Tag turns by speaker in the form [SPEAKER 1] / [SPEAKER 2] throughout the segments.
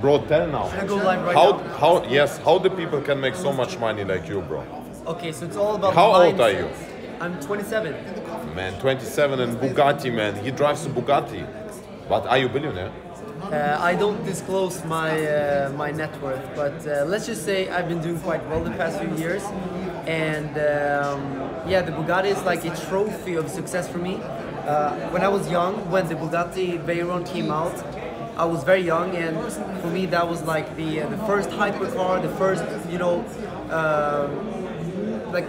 [SPEAKER 1] Bro, tell now.
[SPEAKER 2] Should I go live right now?
[SPEAKER 1] How the people can make so much money like you, bro?
[SPEAKER 2] Okay, so it's all about
[SPEAKER 1] How
[SPEAKER 2] mindset.
[SPEAKER 1] old are you?
[SPEAKER 2] I'm 27.
[SPEAKER 1] Man, 27 and Bugatti, man. He drives a Bugatti. But are you a billionaire?
[SPEAKER 2] I don't disclose my net worth, but let's just say I've been doing quite well the past few years. And yeah, the Bugatti is like a trophy of success for me. When I was young, when the Bugatti Veyron came out, I was very young, and for me that was like the first hypercar, the first, you know, like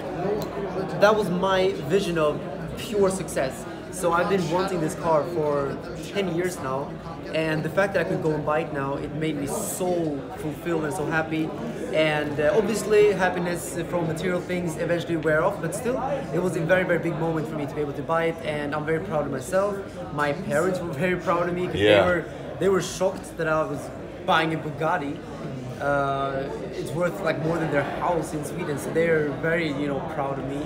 [SPEAKER 2] that was my vision of pure success. So I've been wanting this car for 10 years now, and the fact that I could go and buy it now, it made me so fulfilled and so happy. And obviously happiness from material things eventually wear off, but still it was a very, very big moment for me to be able to buy it, and I'm very proud of myself. My parents were very proud of me because they were shocked that I was buying a Bugatti. It's worth like more than their house in Sweden, so they're very, you know, proud of me.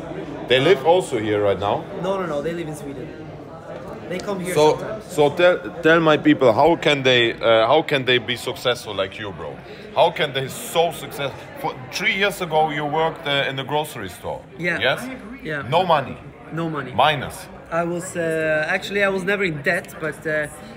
[SPEAKER 1] They live also here right now?
[SPEAKER 2] No, they live in Sweden. They come here sometimes.
[SPEAKER 1] So tell my people, how can they be successful like you, bro? How can they so successful? 3 years ago you worked in the grocery store.
[SPEAKER 2] Yeah.
[SPEAKER 1] Yes?
[SPEAKER 2] Yeah.
[SPEAKER 1] No money.
[SPEAKER 2] No money.
[SPEAKER 1] Minus.
[SPEAKER 2] I was actually I was never in debt, but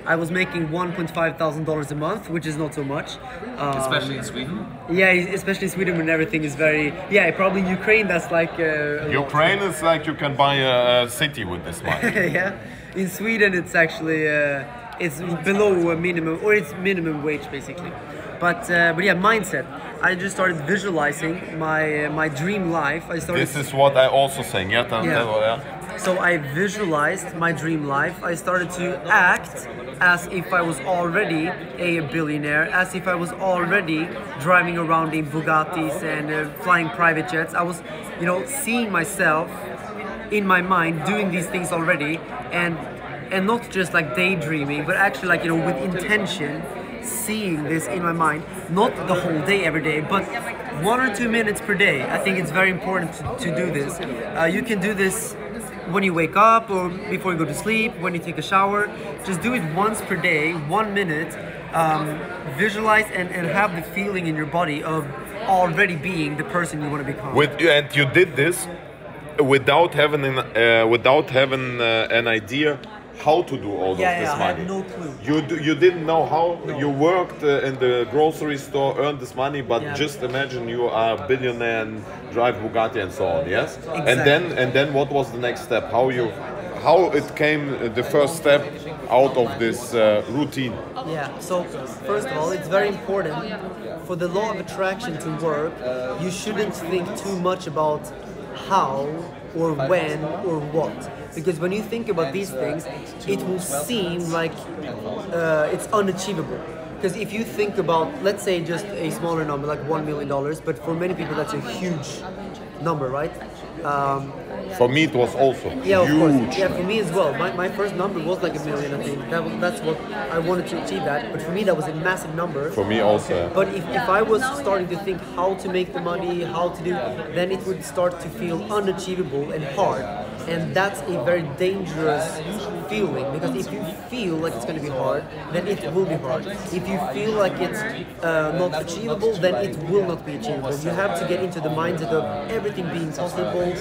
[SPEAKER 2] I was making $1,500 a month, which is not so much.
[SPEAKER 3] Especially in Sweden.
[SPEAKER 2] Yeah, especially in Sweden when everything is very. Yeah, probably Ukraine. That's like.
[SPEAKER 1] Ukraine is like you can buy a city with this money.
[SPEAKER 2] Yeah, in Sweden it's actually it's below a minimum, or it's minimum wage basically. But yeah, mindset. I just started visualizing my dream life.
[SPEAKER 1] This is what I also saying. Yeah.
[SPEAKER 2] So I visualized my dream life. I started to act as if I was already a billionaire, as if I was already driving around in Bugattis and flying private jets. I was, you know, seeing myself in my mind doing these things already, and not just like daydreaming, but actually like, you know, with intention, seeing this in my mind, not the whole day every day, but 1 or 2 minutes per day. I think it's very important to do this. You can do this when you wake up or before you go to sleep, when you take a shower. Just do it once per day, 1 minute. Visualize and have the feeling in your body of already being the person you want to become.
[SPEAKER 1] And you did this without having an idea how to do all of this money.
[SPEAKER 2] I had no clue.
[SPEAKER 1] You didn't know how. No. You worked in the grocery store, earned this money, but just imagine you are a billionaire and drive Bugatti and so on. Yes.
[SPEAKER 2] Exactly.
[SPEAKER 1] And then what was the next step? How it came the first step out of this routine?
[SPEAKER 2] Yeah. So first of all, it's very important for the law of attraction to work. You shouldn't think too much about how or when or what, because when you think about these things, it will seem like it's unachievable. Because if you think about, let's say, just a smaller number like $1 million, but for many people that's a huge number, right?
[SPEAKER 1] For me it was also
[SPEAKER 2] huge.
[SPEAKER 1] Of course.
[SPEAKER 2] Yeah, for me as well. My first number was like $1 million, I think. That's what I wanted to achieve that. But for me that was a massive number.
[SPEAKER 1] For me also.
[SPEAKER 2] But if I was starting to think how to make the money, how to do, then it would start to feel unachievable and hard. And that's a very dangerous feeling, because if you feel like it's going to be hard, then it will be hard. If you feel like it's not achievable, then it will not be achievable. You have to get into the mindset of everything being possible,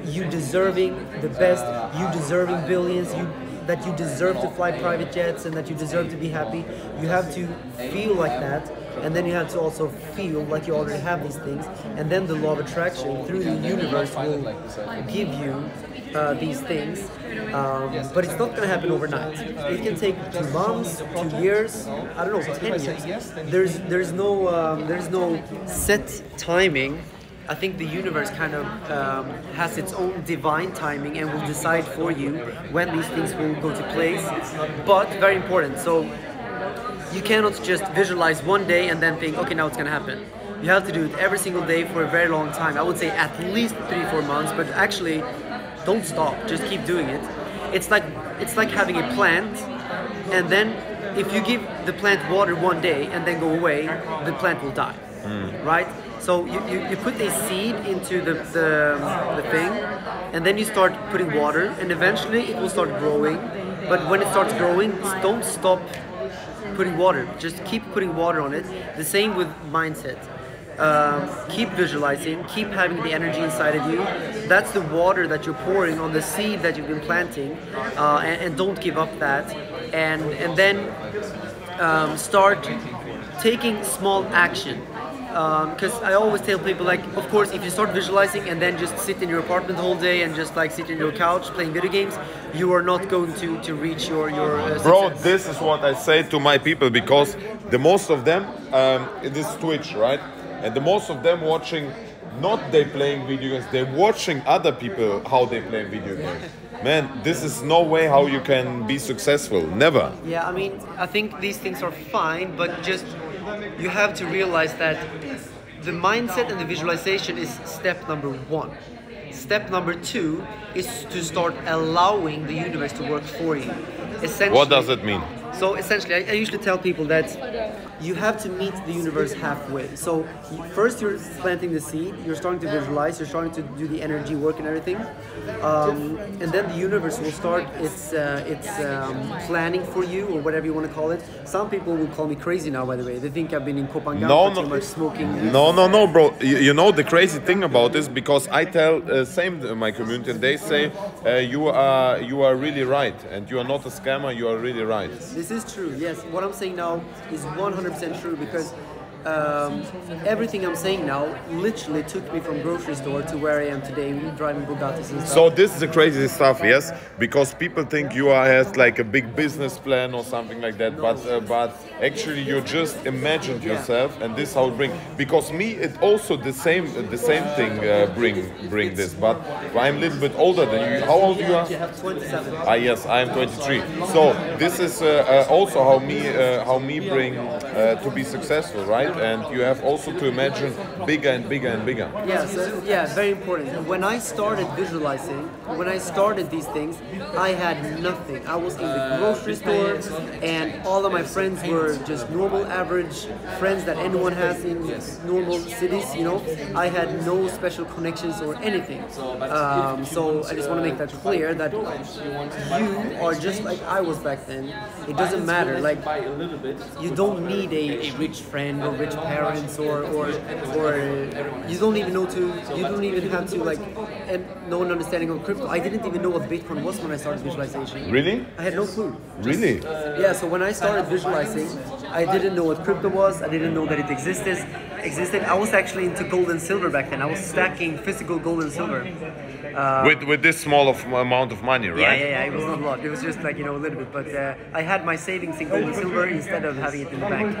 [SPEAKER 2] you deserving the best, you deserving billions, that you deserve to fly private jets, and that you deserve to be happy. You have to feel like that, and then you have to also feel like you already have these things, and then the law of attraction through the universe will give you these things, but it's not going to happen overnight. It can take 2 months, 2 years, I don't know, 10 years. There's no set timing. I think the universe kind of has its own divine timing and will decide for you when these things will go to place. But very important, so you cannot just visualize one day and then think, okay, now it's going to happen. You have to do it every single day for a very long time. I would say at least 3-4 months, but actually don't stop, just keep doing it. It's like having a plant, and then if you give the plant water one day and then go away, the plant will die, right? So you put a seed into the thing, and then you start putting water, and eventually it will start growing. But when it starts growing, don't stop putting water. Just keep putting water on it. The same with mindset. Keep visualizing, keep having the energy inside of you. That's the water that you're pouring on the seed that you've been planting, and don't give up that. And then start taking small action. Because I always tell people, like, of course, if you start visualizing and then just sit in your apartment the whole day and just like sit in your couch playing video games, you are not going to reach your
[SPEAKER 1] Bro,
[SPEAKER 2] success.
[SPEAKER 1] this is what I say to my people, because the most of them, it is Twitch, right? And the most of them watching, not they playing video games, they're watching other people how they play video games. Man, this is no way how you can be successful. Never.
[SPEAKER 2] Yeah, I mean, I think these things are fine, but just you have to realize that the mindset and the visualization is step number one. Step number two is to start allowing the universe to work for you. Essentially,
[SPEAKER 1] What does it mean?
[SPEAKER 2] So essentially, I usually tell people that you have to meet the universe halfway. So first you're planting the seed, you're starting to visualize, you're starting to do the energy work and everything, and then the universe will start its planning for you, or whatever you want to call it. Some people will call me crazy now, by the way. They think I've been in Kopangan for too much smoking.
[SPEAKER 1] No, bro. You know the crazy thing about this, because I tell same to my community, and they say you are really right, and you are not a scammer. You are really right.
[SPEAKER 2] This is true. Yes, what I'm saying now is 100% true, because everything I'm saying now literally took me from grocery store to where I am today, driving Bugattis and stuff.
[SPEAKER 1] So this is the crazy stuff, yes, because people think you has like a big business plan or something like that, but actually you just imagined yourself, and this how it bring. Because me, it also the same thing bring this, but I'm a little bit older than you. How old you are?
[SPEAKER 2] 27.
[SPEAKER 1] Yes, I am 23. So this is also how me bring to be successful, right? And you have also to imagine bigger and bigger and bigger.
[SPEAKER 2] Yeah, so, yeah, very important. When I started visualizing, when I started these things, I had nothing. I was in the grocery store, and all of my friends were just normal, average friends that anyone has in normal cities, you know. I had no special connections or anything. So I just want to make that clear, that you are just like I was back then. It doesn't matter. Like, you don't need a rich friend or rich parents, or you don't even have to like know an understanding of crypto. I didn't even know what Bitcoin was when I started visualization.
[SPEAKER 1] Really?
[SPEAKER 2] I had no clue.
[SPEAKER 1] Really?
[SPEAKER 2] Yeah, so when I started visualizing, I didn't know what crypto was. I didn't know that it existed. I was actually into gold and silver back then. I was stacking physical gold and silver.
[SPEAKER 1] With this small amount of money, right?
[SPEAKER 2] Yeah. It was not a lot. It was just like, a little bit. But I had my savings in gold and silver instead of having it in the bank.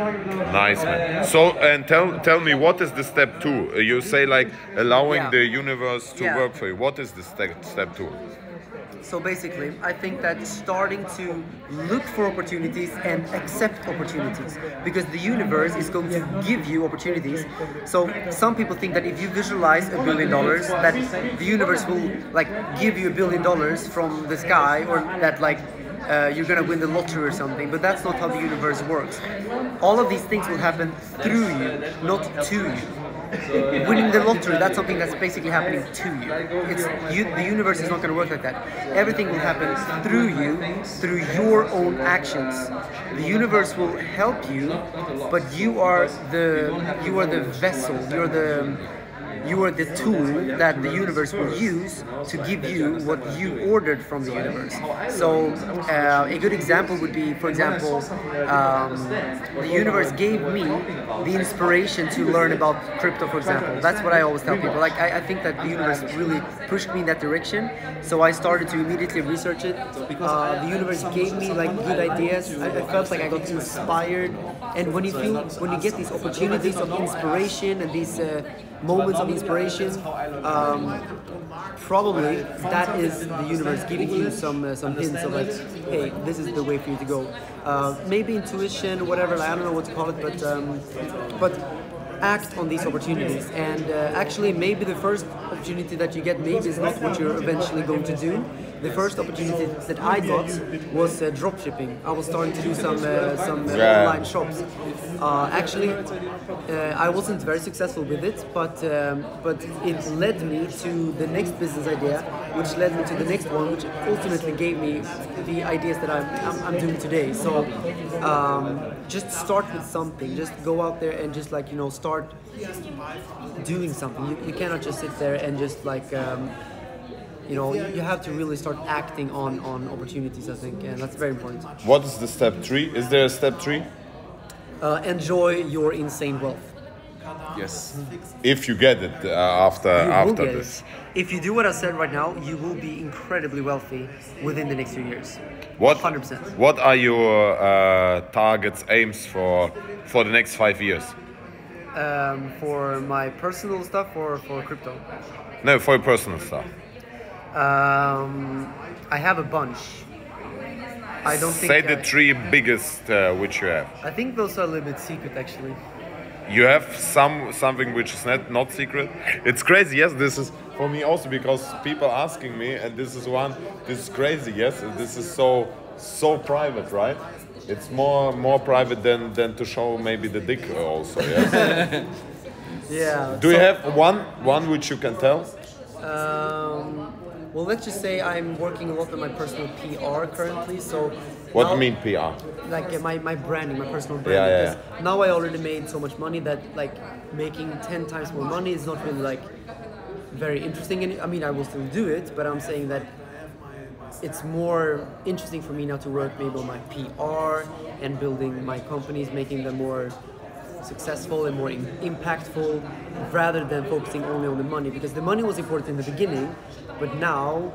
[SPEAKER 1] Nice, man. So, and tell me, what is the step two? You say like allowing the universe to work for you. What is the step two?
[SPEAKER 2] So basically, I think that starting to look for opportunities and accept opportunities, because the universe is going to give you opportunities. So some people think that if you visualize $1 billion, that the universe will like give you $1 billion from the sky, or that like you're gonna win the lottery or something. But that's not how the universe works. All of these things will happen through you, not to you. Winning the lottery, that's something that's basically happening to you. The universe is not going to work like that. Everything will happen through you, through your own actions. The universe will help you, but you are the vessel. You are the tool that the universe will use to give you what you ordered from the universe. So a good example would be, for example, the universe gave me the inspiration to learn about crypto, for example. That's what I always tell people. Like, I think that the universe really pushed me in that direction. So I started to immediately research it. The universe gave me like good ideas. I felt like I got inspired. And when you get these opportunities of inspiration and these moments of inspiration, probably that is the universe giving you some hints of like, hey, this is the way for you to go. Maybe intuition or whatever, like, I don't know what to call it, but act on these opportunities. And actually, maybe the first opportunity that you get maybe is not what you're eventually going to do. the first opportunity that I got was drop shipping. I was starting to do some online shops. Actually, I wasn't very successful with it, but it led me to the next business idea, which led me to the next one, which ultimately gave me the ideas that I'm doing today. So just start with something. Just go out there and just like, you know, start doing something. You cannot just sit there and just like you know, you have to really start acting on opportunities, I think, and that's very important.
[SPEAKER 1] What is the step 3? Is there a step 3?
[SPEAKER 2] Enjoy your insane wealth.
[SPEAKER 3] Yes.
[SPEAKER 1] If you get it after this.
[SPEAKER 2] If you do what I said right now, you will be incredibly wealthy within the next few years. 100%.
[SPEAKER 1] What are your targets, aims for the next 5 years?
[SPEAKER 2] For my personal stuff or for crypto?
[SPEAKER 1] No, for your personal stuff.
[SPEAKER 2] I have a bunch. I don't think.
[SPEAKER 1] Say the 3 biggest which you have.
[SPEAKER 2] I think those are a little bit secret, actually.
[SPEAKER 1] You have something which is not secret. It's crazy. Yes, this is for me also because people asking me, and this is crazy. Yes, this is so private, right? It's more private than to show maybe the dick also. Yes.
[SPEAKER 2] Yeah.
[SPEAKER 1] Do you have one which you can tell?
[SPEAKER 2] Well, let's just say I'm working a lot on my personal PR currently. So
[SPEAKER 1] what do you mean PR?
[SPEAKER 2] Like my branding, my personal branding.
[SPEAKER 1] Yeah.
[SPEAKER 2] Now I already made so much money that like making 10 times more money is not really like very interesting. And I mean, I will still do it, but I'm saying that it's more interesting for me now to work maybe on my PR and building my companies, making them more successful and more impactful, rather than focusing only on the money, because the money was important in the beginning, but now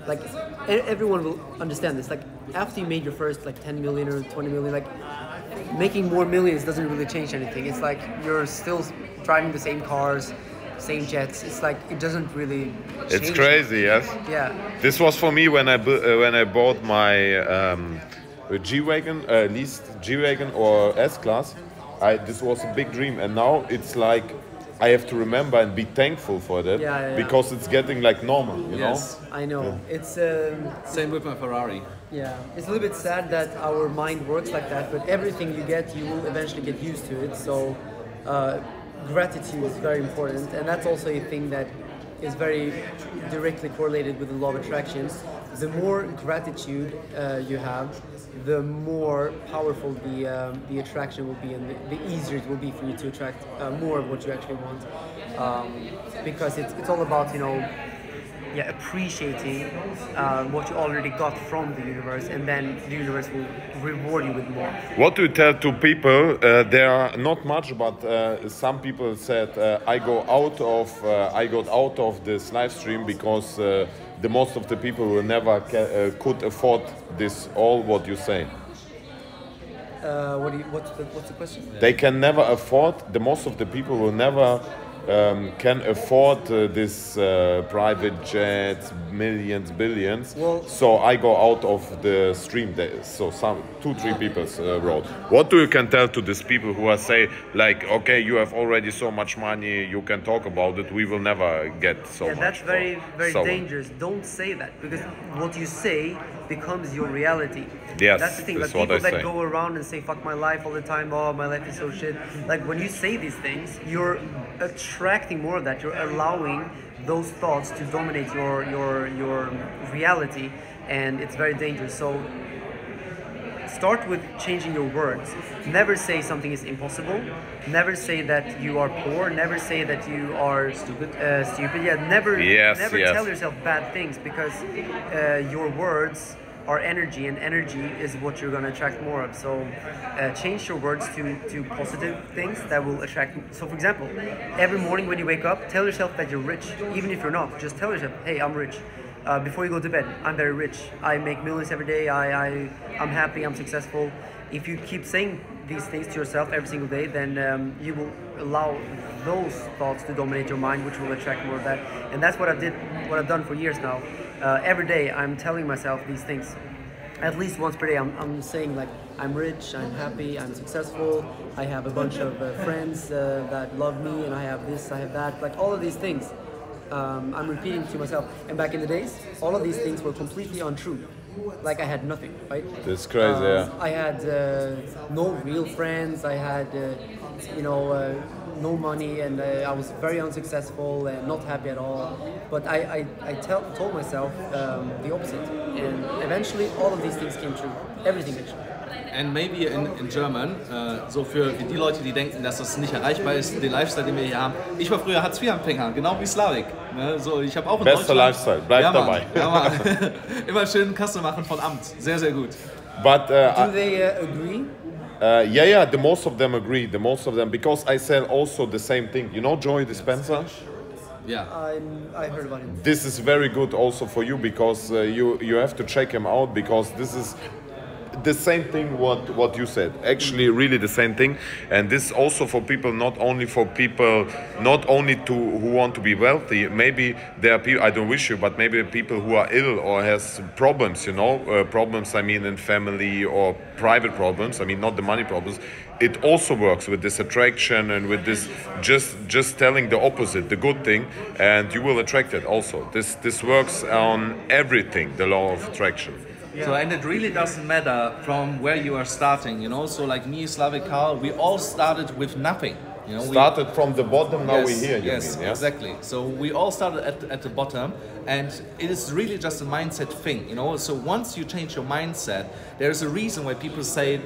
[SPEAKER 2] like everyone will understand this, like after you made your first like 10 million or 20 million, like making more millions doesn't really change anything. It's like you're still driving the same cars, same jets. It's like it doesn't really change.
[SPEAKER 1] It's crazy. Yes.
[SPEAKER 2] Yeah.
[SPEAKER 1] This was for me when I bought my G-Wagon, leased G-Wagon or S-Class. This was a big dream, and now it's like I have to remember and be thankful for that, because it's getting like normal, you know?
[SPEAKER 2] I know. Yeah. It's
[SPEAKER 3] same with my Ferrari.
[SPEAKER 2] Yeah, it's a little bit sad that our mind works like that, but everything you get, you will eventually get used to it. So gratitude is very important, and that's also a thing that is very directly correlated with the law of attraction. The more gratitude you have, the more powerful the attraction will be, and the easier it will be for you to attract more of what you actually want. Because it's all about, you know, appreciating what you already got from the universe, and then the universe will reward you with more.
[SPEAKER 1] What do you tell to people? There are not much, but some people said I got out of this live stream because the most of the people will never could afford this what you say.
[SPEAKER 2] What's the question?
[SPEAKER 1] They can never afford. The most of the people will never can afford this private jets, millions, billions.
[SPEAKER 2] Well,
[SPEAKER 1] so I go out of the stream. So 2-3 people wrote. What do you can tell to these people who are say like, okay, you have already so much money, you can talk about it. We will never get so much.
[SPEAKER 2] That's very dangerous. Don't say that, because what you say becomes your reality.
[SPEAKER 1] Yes,
[SPEAKER 2] that's the thing. Like people that go around and say "fuck my life" all the time. Oh, my life is so shit. Like when you say these things, you're attracting more of that. You're allowing those thoughts to dominate your reality, and it's very dangerous. So start with changing your words. Never say something is impossible. Never say that you are poor. Never say that you are stupid. Yeah, never tell yourself bad things, because your words are energy, and energy is what you're going to attract more of. So change your words to positive things that will attract. So for example, every morning when you wake up, tell yourself that you're rich. Even if you're not, just tell yourself, hey, I'm rich. Before you go to bed, I'm very rich. I make millions every day. I'm happy. I'm successful. If you keep saying these things to yourself every single day, then you will allow those thoughts to dominate your mind, which will attract more of that. And that's what I've done for years now. Every day I'm telling myself these things. At least once per day I'm saying like, I'm rich, I'm happy, I'm successful, I have a bunch of friends that love me, and I have this, I have that, like all of these things. I'm repeating to myself. And back in the days, all of these things were completely untrue. Like I had nothing, right?
[SPEAKER 1] That's crazy, yeah.
[SPEAKER 2] I had no real friends. I had, no money, and I was very unsuccessful and not happy at all. But I told myself the opposite, and eventually all of these things came true. Everything actually.
[SPEAKER 3] And maybe in German, so für die Leute, die denken, dass das nicht erreichbar ist, den Lifestyle, den wir hier haben. Ich war früher Hartz-IV-Empfänger, genau wie Slavik. Ne? So, ich habe auch in
[SPEAKER 1] Bester Lifestyle, bleib
[SPEAKER 3] ja,
[SPEAKER 1] dabei.
[SPEAKER 3] Ja, Mann. Immer schön Kasse machen von Amt, sehr, sehr gut.
[SPEAKER 1] But
[SPEAKER 2] do they agree?
[SPEAKER 1] yeah, the most of them agree. The most of them, because I sell also the same thing. You know, Joy Dispenser.
[SPEAKER 3] Yeah.
[SPEAKER 2] I heard about him.
[SPEAKER 1] This is very good also for you, because you have to check him out, because this is the same thing what you said, actually really the same thing. And this also for people, not only who want to be wealthy. Maybe there are people, I don't wish you, but maybe people who are ill or has problems, problems, I mean, in family or private problems, I mean, not the money problems. It also works with this attraction and with this just telling the opposite, the good thing, and you will attract it also. This works on everything, the law of attraction.
[SPEAKER 3] Yeah. So, and it really doesn't matter from where you are starting, So like me, Slavik, Karl, we all started with nothing.
[SPEAKER 1] Started from the bottom, now we're here,
[SPEAKER 3] yes, exactly. So we all started at the bottom, and it is really just a mindset thing, So once you change your mindset, there's a reason why people say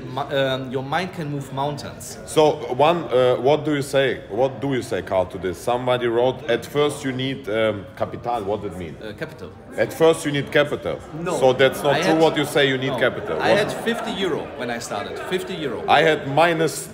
[SPEAKER 3] your mind can move mountains.
[SPEAKER 1] So what do you say? What do you say, Karl, to this? Somebody wrote, at first you need capital. What does it mean?
[SPEAKER 3] Capital.
[SPEAKER 1] At first you need capital.
[SPEAKER 3] No.
[SPEAKER 1] So that's not true what you say, you need capital.
[SPEAKER 3] I had 50 euro when I started. 50 euro.
[SPEAKER 1] I had minus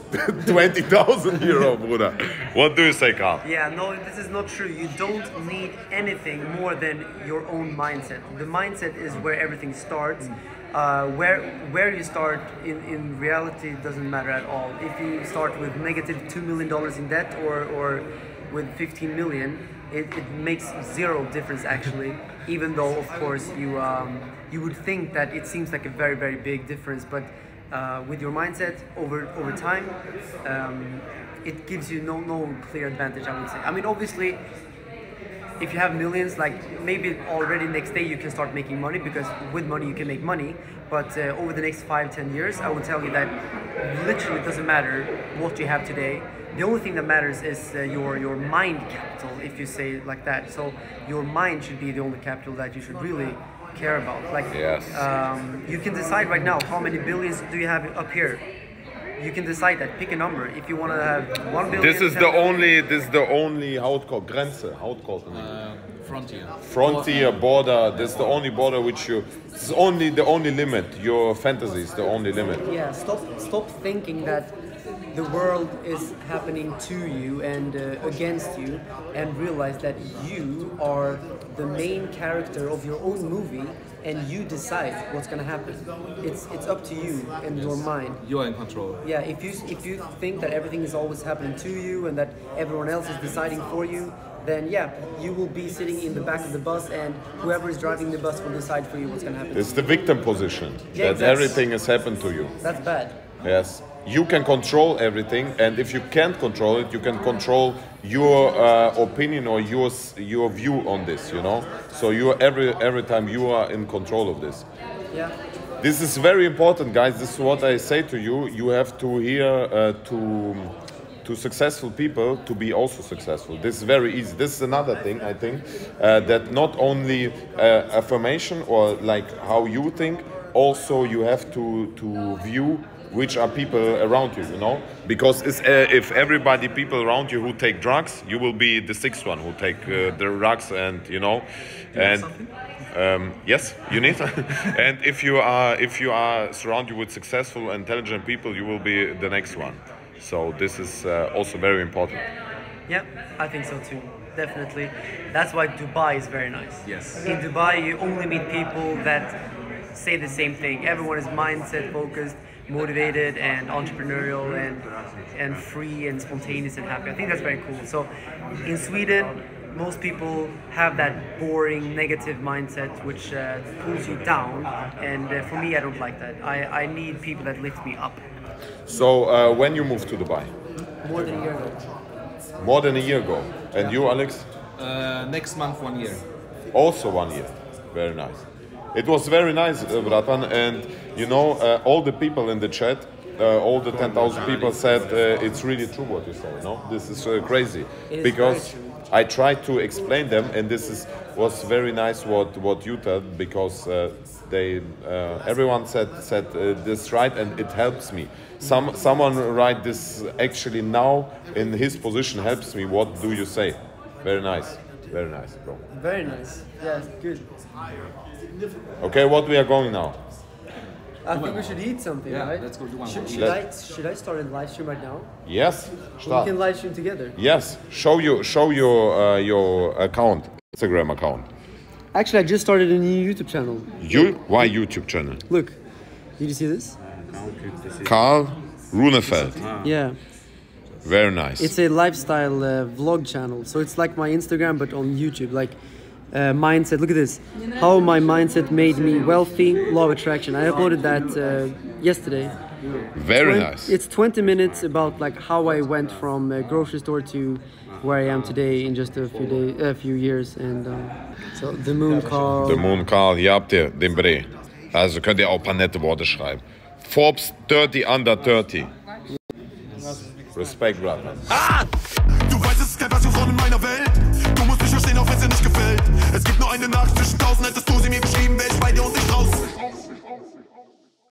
[SPEAKER 1] 20,000 euro, Bruder. What do you say, Karl?
[SPEAKER 2] Yeah, no, this is not true. You don't need anything more than your own mindset. The mindset is where everything starts. Where you start in reality doesn't matter at all. If you start with negative $2 million in debt or with 15 million, it makes zero difference actually. Even though of course you would think that it seems like a very, very big difference, but with your mindset over time, it gives you no clear advantage, I would say. I mean, obviously, if you have millions, like maybe already next day you can start making money, because with money you can make money. But over the next 5-10 years, I would tell you that literally it doesn't matter what you have today. The only thing that matters is your mind capital, if you say it like that. So your mind should be the only capital that you should really care about. Like,
[SPEAKER 1] yes.
[SPEAKER 2] You can decide right now how many billions do you have up here. You can decide that. Pick a number. If you want to have 1 billion.
[SPEAKER 1] This is the only how it called Grenze. How it called?
[SPEAKER 3] Frontier.
[SPEAKER 1] Frontier, border. This is the only border which you. This is only the only limit. Your fantasy is the only limit.
[SPEAKER 2] Yeah. Stop thinking that the world is happening to you and against you, and realize that you are the main character of your own movie, and you decide what's gonna happen. It's up to you and your mind.
[SPEAKER 3] You are in control.
[SPEAKER 2] Yeah, if you think that everything is always happening to you and that everyone else is deciding for you, then yeah, you will be sitting in the back of the bus, and whoever is driving the bus will decide for you what's gonna happen.
[SPEAKER 1] It's the victim position,
[SPEAKER 2] yeah,
[SPEAKER 1] that everything has happened to you.
[SPEAKER 2] That's bad.
[SPEAKER 1] Yes. You can control everything, and if you can't control it, you can control your opinion or your view on this. So you every time you are in control of this.
[SPEAKER 2] Yeah.
[SPEAKER 1] This is very important, guys. This is what I say to you. You have to hear to successful people to be also successful. This is very easy. This is another thing, I think, that not only affirmation or like how you think, also you have to view which are people around you, because if people around you who take drugs, you will be the sixth one who take the drugs, and yes, you need. And if you are surrounded with successful, intelligent people, you will be the next one. So this is also very important.
[SPEAKER 2] Yeah, I think so too. Definitely. That's why Dubai is very nice.
[SPEAKER 3] Yes.
[SPEAKER 2] In Dubai, you only meet people that say the same thing. Everyone is mindset focused, motivated and entrepreneurial and free and spontaneous and happy. I think that's very cool. So in Sweden, most people have that boring negative mindset which pulls you down, and for me, I don't like that. I need people that lift me up.
[SPEAKER 1] So when you moved to Dubai?
[SPEAKER 2] More than a year ago.
[SPEAKER 1] More than a year ago. And you, Alex?
[SPEAKER 3] Next month, 1 year.
[SPEAKER 1] Also 1 year. Very nice. It was very nice, Bratan, and you know, all the people in the chat, all the 10,000 people said it's really true what you say. No, this is crazy because I tried to explain them, and was very nice what you said because everyone said this right, and it helps me. Someone write this actually now in his position helps me. What do you say? Very nice, bro.
[SPEAKER 2] Very nice. Yeah, good.
[SPEAKER 1] Okay, what we are going now?
[SPEAKER 2] I think we should eat something,
[SPEAKER 3] Yeah,
[SPEAKER 2] right?
[SPEAKER 3] let's go do one.
[SPEAKER 2] Should I start a live stream right now?
[SPEAKER 1] Yes,
[SPEAKER 2] We
[SPEAKER 1] start.
[SPEAKER 2] can live stream together.
[SPEAKER 1] Yes, show your account, Instagram account.
[SPEAKER 2] Actually, I just started a new YouTube channel.
[SPEAKER 1] Why YouTube channel?
[SPEAKER 2] Look, did you see this?
[SPEAKER 1] Karl Runefeld.
[SPEAKER 2] Yeah,
[SPEAKER 1] Very nice.
[SPEAKER 2] it's a lifestyle vlog channel. So it's like my Instagram, but on YouTube. Like mindset. Look at this. How my mindset made me wealthy. Law of attraction. I uploaded that yesterday.
[SPEAKER 1] Very nice.
[SPEAKER 2] It's 20 minutes about like how I went from a grocery store to where I am today in just a few years. And so the moon call.
[SPEAKER 1] The Moon Karl, hier habt ihr den Bre. Also könnt ihr auch ein paar nette Worte schreiben. Forbes 30 under 30. Respekt, brother.
[SPEAKER 4] Du weißt, es ist kein Passion in meiner Welt. Du musst mich verstehen, auch wenn es dir nicht gefällt. Es gibt nur eine Nacht zwischen 1000, hättest du